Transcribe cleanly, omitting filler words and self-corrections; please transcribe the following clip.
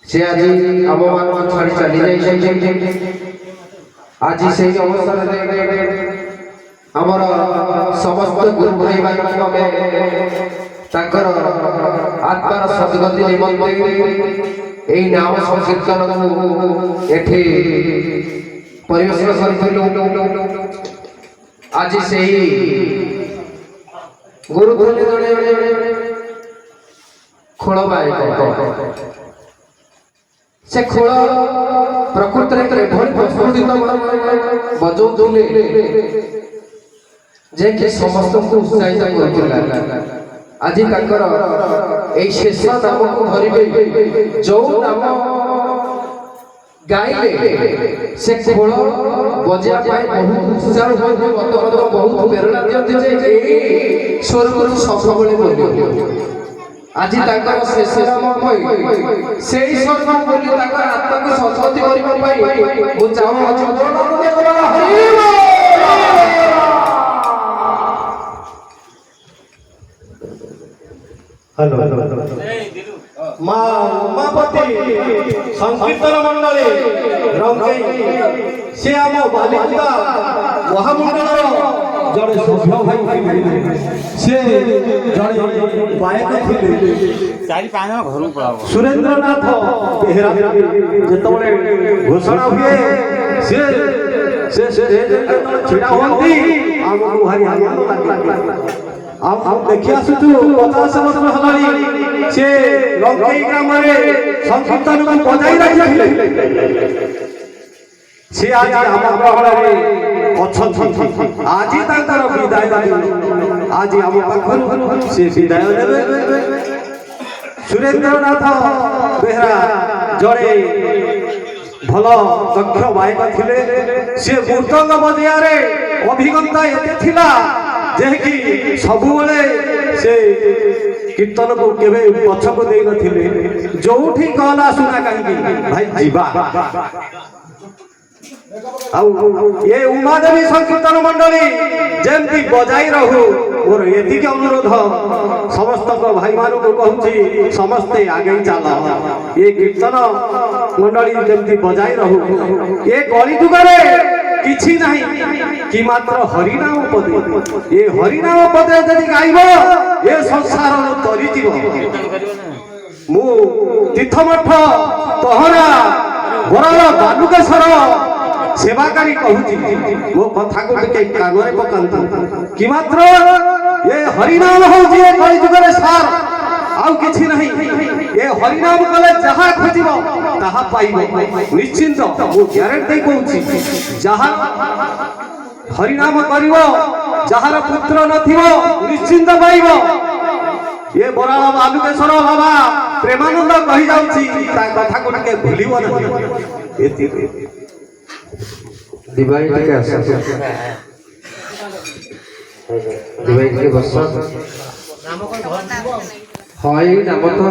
से आज आम मान छाड़ी चली जाइए। आज से अवसर आमर समस्त गुरु भाई भाई आत्मार सदगति निमंते यही नाम संकीर्तन को एठी परिवेशन कर आज से गुरु खोल से खोल प्रकृति प्रस्फुटित बजाऊले जे कि समस्त को उत्साहित कर आज यही शेष नाम को धरवे जो नाम गाइले से खोल बजा बहुत उत्साह बहुत प्रेरणा दिखते स्वर गुरु सब बोल आज शेष नाम से स्वर बोली आत्मा को सद्गति हेलो माँ उमापति संकीर्तन मंडली रंगई से आम बालिका महामंडल जड़े सभ्य भाई से जड़े गायक थे चारि पाँच घर पड़ाब सुरेंद्रनाथ बेहेरा जिते घोषणा हुए से छिड़ा हुआ आमको भारी आनंद हम देखि आसुचु 50 वर्ष हलानी से रंगई ग्राम रे संकीर्तन को बजाई रखिले से आज हम गहळ रे अछथि आज ताकर विदाय आज हम पाखर से विदाय देबे सुरेंद्रनाथ बेहरा जड़े भल दक्ष गायक थिले से मृदंग बजाया रे अभिज्ञता एते थिला जे कि सबुले से कीर्तन को केवे पछक देई नथिले जोठी कहला सुना कहीं भाई जीवा ये उमादेवी संकीर्तन मंडली जेमती बजाई रहू मोर एतिक अनुरोध समस्त भाई मानू को कहूची समस्ते आगे चल ये कीर्तन मंडली जेमती बजाई रहू ये कली जुगरे किछि नहीं कि मात्र हरिनाम पदे ये हरिनाम पदे यदि गाइब ये संसार तरी जीव मु तीर्थमठ तहरा बराल बालुकेश्वर सेवाकारी कहूची मो कथा को टिके कागरे पकांतु कि मात्र ये हरिनाम होची ए कली जुगरे सार आउ किछि नहीं ये हरिनाम कले जहा खोजिबो ताहा पाइबो निश्चिंत मो ग्यारंटी कहूची जहा हरिनाम करिवो जहार पुत्र नथिवो निश्चिंत पाइबो ये बराल बालुकेश्वर बाबा प्रेमानंद कहि जाउची ता कथा को टिके भूलिबो नहीं एति दिवाई के आसा दिवाई के बस हाय नाम तो